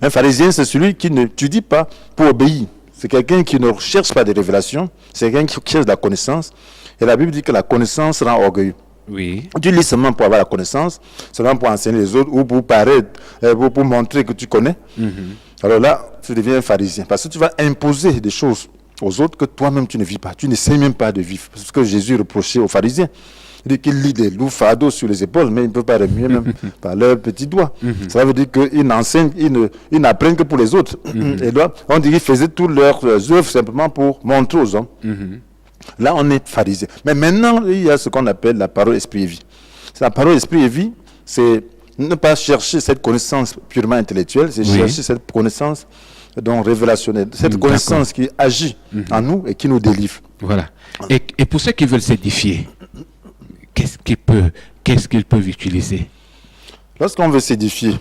Un pharisien, c'est celui qui n'étudie pas pour obéir. C'est quelqu'un qui ne cherche pas des révélations, c'est quelqu'un qui cherche de la connaissance. Et la Bible dit que la connaissance rend orgueilleux. Oui. Tu lis seulement pour avoir la connaissance, seulement pour enseigner les autres ou pour paraître, pour montrer que tu connais. Alors là, tu deviens un pharisien parce que tu vas imposer des choses aux autres que toi-même tu ne vis pas. Tu ne sais même pas de vivre. C'est ce que Jésus reprochait aux pharisiens. Il dit qu'ils lisent des lourds fardeaux sur les épaules, mais ils ne peuvent pas remuer même par leurs petits doigts. Ça veut dire qu'ils n'enseignent, ils n'apprennent que pour les autres. Et là, on dit qu'ils faisaient toutes leurs œuvres simplement pour montrer aux hommes. Là, on est pharisien. Mais maintenant, il y a ce qu'on appelle la parole esprit et vie. La parole esprit et vie, c'est ne pas chercher cette connaissance purement intellectuelle, c'est chercher cette connaissance donc révélationnelle, cette connaissance qui agit en nous et qui nous délivre. Voilà. Et pour ceux qui veulent s'édifier, qu'est-ce qu'ils peuvent utiliser? Lorsqu'on veut s'édifier,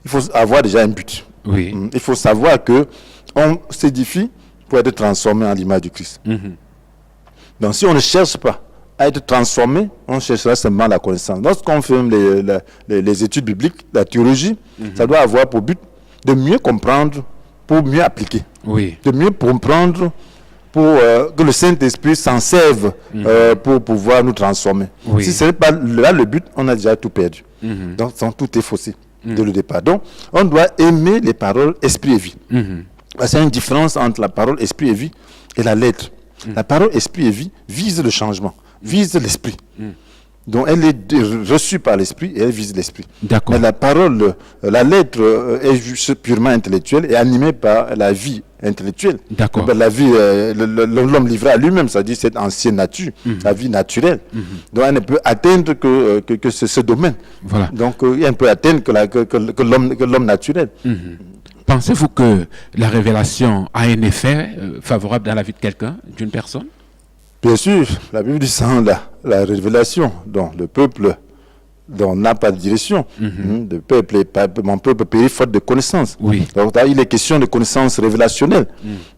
il faut avoir déjà un but. Oui. Il faut savoir que on s'édifie pour être transformé en l'image du Christ. Donc si on ne cherche pas à être transformé, on cherchera seulement la connaissance. Lorsqu'on fait les études bibliques, la théologie, ça doit avoir pour but de mieux comprendre, pour mieux appliquer. Oui. De mieux comprendre, pour que le Saint-Esprit s'en serve pour pouvoir nous transformer. Oui. Si ce n'est pas là le but, on a déjà tout perdu. Donc tout est faussé dès le départ. Donc on doit aimer les paroles esprit et vie. Parce qu'il y a une différence entre la parole esprit et vie et la lettre. La parole esprit et vie vise le changement, vise l'esprit. Donc elle est reçue par l'esprit et elle vise l'esprit. D'accord. Mais la parole, la lettre est juste purement intellectuelle et animée par la vie intellectuelle. D'accord. La vie, l'homme livré à lui-même, c'est-à-dire cette ancienne nature, la vie naturelle. Donc elle ne peut atteindre que ce domaine. Voilà. Donc elle ne peut atteindre que l'homme naturel. Pensez-vous que la révélation a un effet favorable dans la vie de quelqu'un, d'une personne? Bien sûr, la Bible dit sans la révélation, dont le peuple n'a pas de direction. Le peuple mon peuple périt faute de connaissance. Oui. Donc là, il est question de connaissance révélationnelle.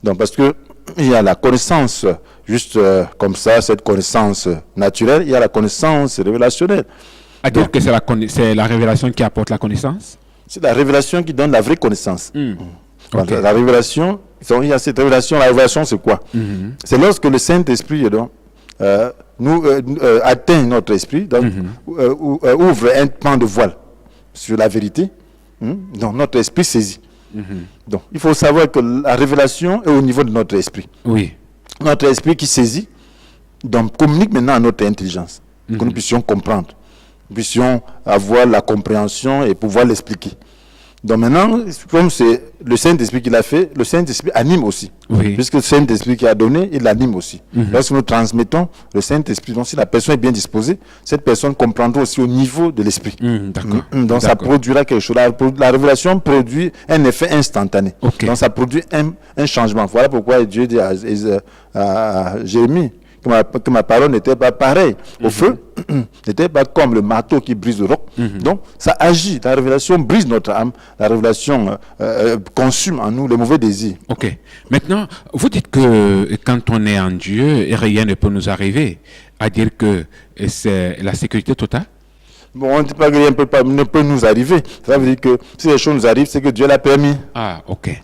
Donc parce que il y a la connaissance juste comme ça, cette connaissance naturelle, il y a la connaissance révélationnelle. À dire que c'est la révélation qui apporte la connaissance? C'est la révélation qui donne la vraie connaissance. Ok. La révélation, il y a cette révélation. La révélation, c'est quoi? C'est lorsque le Saint-Esprit nous atteint notre esprit, donc, ouvre un pan de voile sur la vérité, donc notre esprit saisit. Donc il faut savoir que la révélation est au niveau de notre esprit. Oui. Notre esprit qui saisit, donc communique maintenant à notre intelligence, que nous puissions comprendre, nous puissions avoir la compréhension et pouvoir l'expliquer. Donc maintenant, comme c'est le Saint-Esprit qui l'a fait, le Saint-Esprit anime aussi. Oui. Puisque le Saint-Esprit qui a donné, il anime aussi. Lorsque nous transmettons le Saint-Esprit, donc si la personne est bien disposée, cette personne comprendra aussi au niveau de l'esprit. D'accord. Donc ça produira quelque chose. La révélation produit un effet instantané. Ok. Donc ça produit un changement. Voilà pourquoi Dieu dit à Jérémie que ma parole n'était pas pareille au feu, n'était pas comme le marteau qui brise le roc. Donc ça agit, la révélation brise notre âme, la révélation consume en nous les mauvais désirs. Ok. Maintenant, vous dites que quand on est en Dieu, rien ne peut nous arriver, à dire que c'est la sécurité totale? Bon, on ne dit pas que rien ne peut nous arriver. Ça veut dire que si les choses nous arrivent, c'est que Dieu l'a permis. Ah, ok.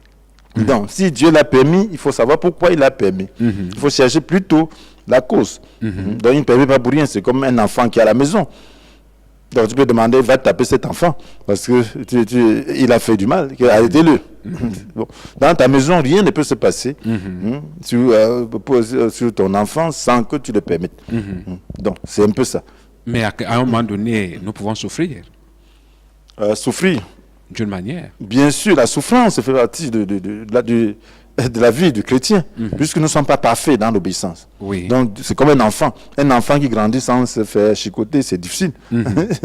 Donc, si Dieu l'a permis, il faut savoir pourquoi il l'a permis. Il faut chercher plutôt la cause. Donc, il ne permet pas pour rien. C'est comme un enfant qui est à la maison. Donc tu peux demander, va taper cet enfant, parce que il a fait du mal, arrêtez-le. Bon. Dans ta maison, rien ne peut se passer sur ton enfant sans que tu le permettes. Donc c'est un peu ça. Mais à un moment donné, nous pouvons souffrir. Souffrir. D'une manière. Bien sûr, la souffrance fait partie de la vie du chrétien, puisque nous ne sommes pas parfaits dans l'obéissance. Oui. Donc, c'est comme un enfant. Un enfant qui grandit sans se faire chicoter, c'est difficile.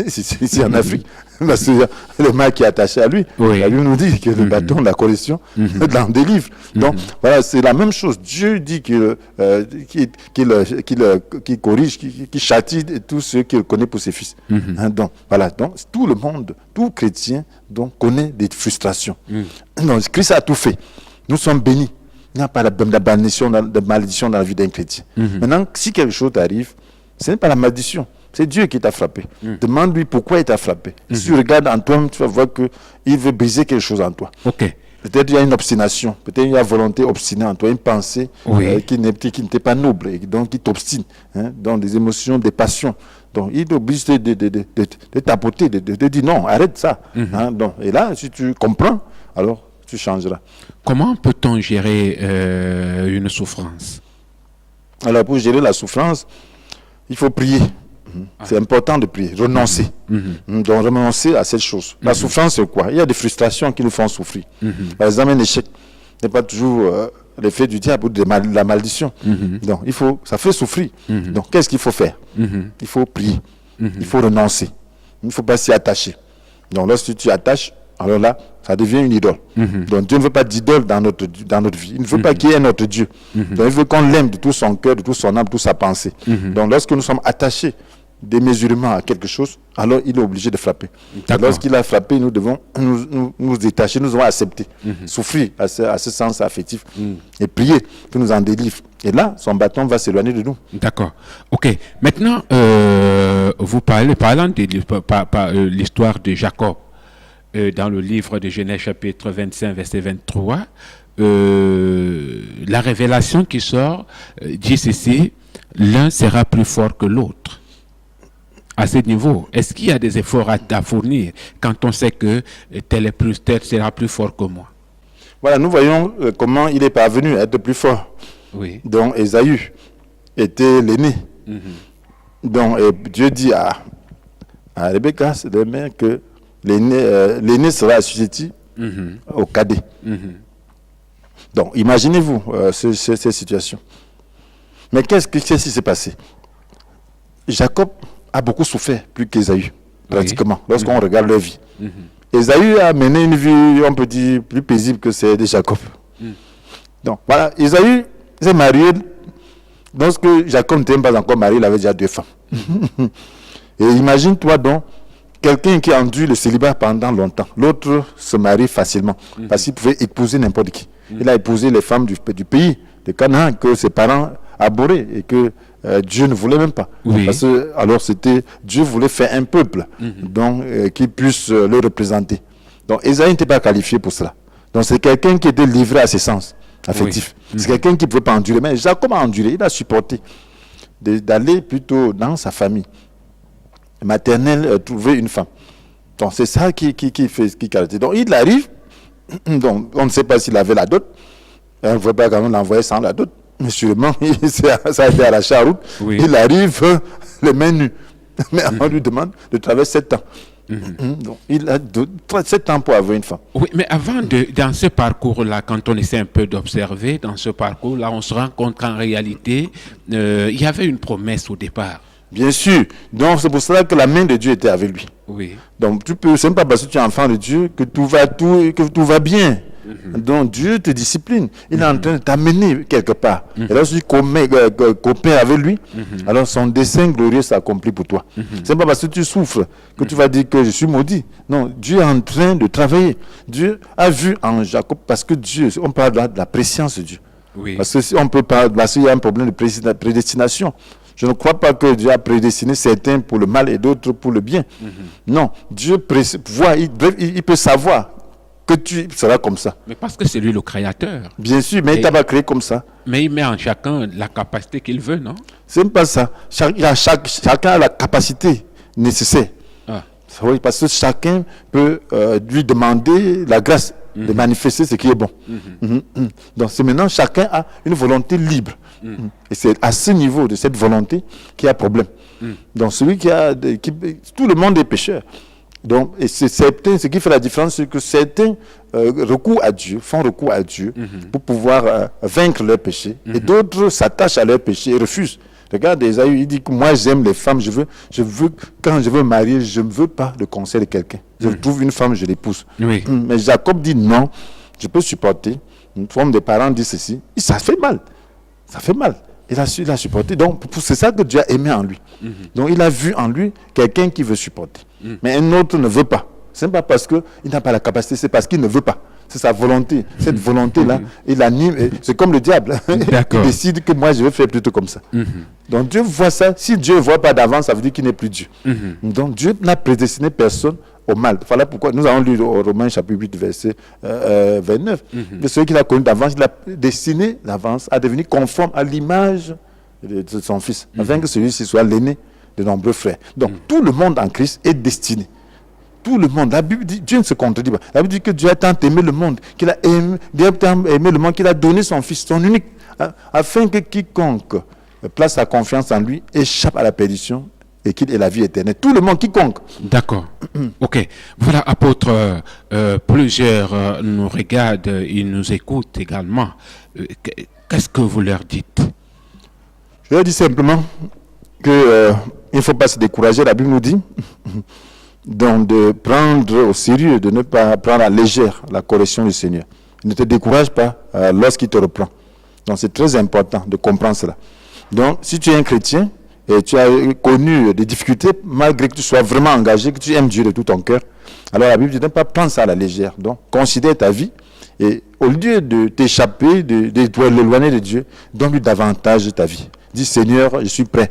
Ici en Afrique. Parce que le mal qui est attaché à lui, la Bible nous dit que le bâton de la correction l'en délivre. Donc, voilà, c'est la même chose. Dieu dit qu'il corrige, qu'il châtie tous ceux qu'il connaît pour ses fils. Donc, voilà. Donc, tout le monde, tout chrétien, donc, connaît des frustrations. Donc, Christ a tout fait. Nous sommes bénis. Il n'y a pas de malédiction dans la vie d'un chrétien. Maintenant, si quelque chose t'arrive, ce n'est pas la malédiction. C'est Dieu qui t'a frappé. Demande-lui pourquoi il t'a frappé. Si tu regardes en toi, tu vas voir qu'il veut briser quelque chose en toi. Okay. Peut-être il y a une obstination. Peut-être il y a une volonté obstinée en toi, une pensée qui n'était pas noble, et donc qui t'obstine. Dans des émotions, des passions. Donc il t'oblige de tapoter, de dire non, arrête ça. Donc, et là, si tu comprends, alors tu changeras. Comment peut-on gérer une souffrance? Alors pour gérer la souffrance, il faut prier. C'est important de prier, renoncer. Donc renoncer à cette chose. La souffrance, c'est quoi? Il y a des frustrations qui nous font souffrir. Par exemple, un échec n'est pas toujours l'effet du diable ou de la malédiction. Donc ça fait souffrir. Donc qu'est-ce qu'il faut faire? Il faut prier. Il faut renoncer. Il ne faut pas s'y attacher. Donc lorsque tu attaches, alors là, ça devient une idole. Donc Dieu ne veut pas d'idole dans notre vie. Il ne veut pas qu'il y ait un autre Dieu. Donc il veut qu'on l'aime de tout son cœur, de toute son âme, de toute sa pensée. Donc lorsque nous sommes attachés démesurément à quelque chose, alors il est obligé de frapper. Lorsqu'il a frappé, nous devons nous détacher, nous devons accepter, souffrir à ce sens affectif et prier que nous en délivre. Et là, son bâton va s'éloigner de nous. D'accord. Ok. Maintenant, vous parlant de l'histoire de Jacob, dans le livre de Genèse chapitre 25, verset 23, la révélation qui sort dit ceci: l'un sera plus fort que l'autre. À ce niveau, est-ce qu'il y a des efforts à fournir quand on sait que tel sera plus fort que moi? Voilà, nous voyons comment il est parvenu à être plus fort. Oui. Donc Ésaü était l'aîné. Donc Dieu dit à Rebecca, c'est le mère, que l'aîné sera assujetti au cadet. Donc, imaginez-vous cette situation. Mais qu'est-ce qui s'est passé? Jacob a beaucoup souffert, plus qu'Ésaü, pratiquement, lorsqu'on regarde leur vie. Ésaü a mené une vie, on peut dire, plus paisible que celle de Jacob. Donc, voilà, Ésaü s'est marié. Lorsque Jacob n'était pas encore marié, il avait déjà 2 femmes. Et imagine-toi donc, quelqu'un qui a enduit le célibat pendant longtemps. L'autre se marie facilement, parce qu'il pouvait épouser n'importe qui. Il a épousé les femmes du pays, de Canaan, que ses parents abhorraient et que Dieu ne voulait même pas. Parce que, alors Dieu voulait faire un peuple donc, qui puisse le représenter. Donc Ésaü n'était pas qualifié pour cela. Donc c'est quelqu'un qui était livré à ses sens affectifs. C'est quelqu'un qui ne pouvait pas endurer. Mais Jacob a enduré, il a supporté d'aller plutôt dans sa famille maternelle, trouver une femme. Donc c'est ça qui caractérise. Donc il arrive, donc on ne sait pas s'il avait la dot, on ne veut pas quand même l'envoyer sans la dot, mais sûrement ça a été à la charoute. Il arrive les mains nues, mais on lui demande de traverser 7 ans. Donc il a 7 ans pour avoir une femme. Oui, mais dans ce parcours-là, quand on essaie un peu d'observer, dans ce parcours-là, on se rend compte qu'en réalité, il y avait une promesse au départ. Bien sûr. Donc c'est pour cela que la main de Dieu était avec lui. Donc c'est même pas parce que tu es enfant de Dieu que tout va bien. Donc Dieu te discipline. Il est en train de t'amener quelque part. Et lorsque tu coopères avec lui, alors son dessein glorieux s'accomplit pour toi. C'est pas parce que tu souffres que tu vas dire que je suis maudit. Non, Dieu est en train de travailler. Dieu a vu en Jacob, parce que Dieu, on parle de la préscience de Dieu. Parce que si on peut parler, parce qu'il y a un problème de prédestination. Je ne crois pas que Dieu a prédestiné certains pour le mal et d'autres pour le bien. Non, Dieu voit, il peut savoir que tu seras comme ça. Mais parce que c'est lui le créateur. Bien sûr, mais il t'a pas créé comme ça. Mais il met en chacun la capacité qu'il veut, non? C'est même pas ça. Chacun a la capacité nécessaire. Oui, parce que chacun peut lui demander la grâce de manifester ce qui est bon. Donc c'est maintenant chacun a une volonté libre. Et c'est à ce niveau de cette volonté qu'il y a problème. Donc celui tout le monde est pécheur. Donc, et c'est certains, ce qui fait la différence, c'est que certains font recours à Dieu pour pouvoir vaincre leurs péchés. Et d'autres s'attachent à leurs péchés et refusent. Regarde Esaü, il dit que moi j'aime les femmes, je veux, quand je veux me marier, je ne veux pas le conseil de quelqu'un. Je trouve une femme, je l'épouse. Oui. Mais Jacob dit non, je peux supporter. Une forme des parents disent ceci. Et ça fait mal. Ça fait mal. Il a supporté. Donc, c'est ça que Dieu a aimé en lui. Donc, il a vu en lui quelqu'un qui veut supporter. Mais un autre ne veut pas. Ce n'est pas parce qu'il n'a pas la capacité, c'est parce qu'il ne veut pas. C'est sa volonté. Cette volonté-là, il anime. C'est comme le diable. Il décide que moi, je vais faire plutôt comme ça. Donc, Dieu voit ça. Si Dieu ne voit pas d'avance, ça veut dire qu'il n'est plus Dieu. Donc, Dieu n'a prédestiné personne au mal. Voilà pourquoi nous avons lu au Romains chapitre 8, verset 29. De celui qu'il a connu d'avance, il a destiné d'avance à devenir conforme à l'image de son Fils, afin que celui-ci soit l'aîné de nombreux frères. Donc, tout le monde en Christ est destiné. Tout le monde. La Bible dit, Dieu ne se contredit pas. La Bible dit que Dieu a tant aimé le monde, qu'il a aimé le monde, qu'il a donné son Fils, son unique, afin que quiconque place sa confiance en lui échappe à la perdition et qu'il ait la vie éternelle. Tout le monde, quiconque. D'accord. Ok. Voilà, apôtre, plusieurs nous regardent, ils nous écoutent également. Qu'est-ce que vous leur dites? Je leur dis simplement qu'il ne faut pas se décourager. La Bible nous dit donc de prendre au sérieux, de ne pas prendre à légère la correction du Seigneur. Ne te décourage pas lorsqu'il te reprend. Donc c'est très important de comprendre cela. Donc si tu es un chrétien, et tu as connu des difficultés, malgré que tu sois vraiment engagé, que tu aimes Dieu de tout ton cœur, alors la Bible dit de ne pas prendre ça à la légère. Donc, considère ta vie et au lieu de t'échapper, de l'éloigner de Dieu, donne-lui davantage ta vie. Dis, Seigneur, je suis prêt.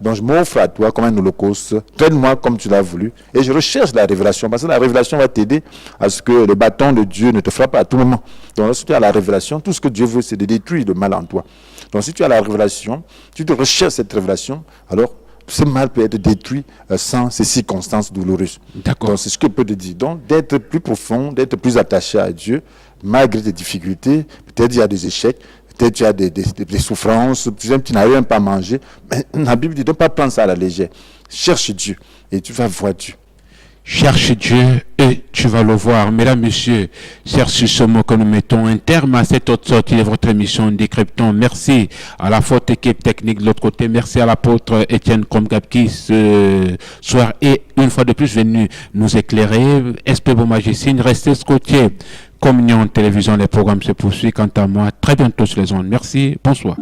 Donc, je m'offre à toi comme un holocauste. Traite-moi comme tu l'as voulu. Et je recherche la révélation, parce que la révélation va t'aider à ce que le bâton de Dieu ne te frappe pas à tout moment. Donc, lorsque tu as la révélation, tout ce que Dieu veut, c'est de détruire le mal en toi. Donc, si tu as la révélation, tu te recherches cette révélation, alors ce mal peut être détruit sans ces circonstances douloureuses. D'accord. Donc, c'est ce que je peux te dire. Donc, d'être plus profond, d'être plus attaché à Dieu, malgré des difficultés, peut-être il y a des échecs, peut-être il y a des souffrances, tu n'as rien pas à manger, mais la Bible dit de ne pas prendre ça à la légère. Cherche Dieu et tu vas voir Dieu. Cherche Dieu et tu vas le voir. Mesdames, Messieurs, c'est sur ce mot que nous mettons un terme à cette autre sortie de votre émission Décryptons. Merci à la forte équipe technique de l'autre côté. Merci à l'apôtre Étienne Kromgap qui ce soir est une fois de plus venu nous éclairer. Esprit Beau Magicine, restez scotchés. Communion Télévision, les programmes se poursuivent. Quant à moi, très bientôt sur les ondes. Merci, bonsoir.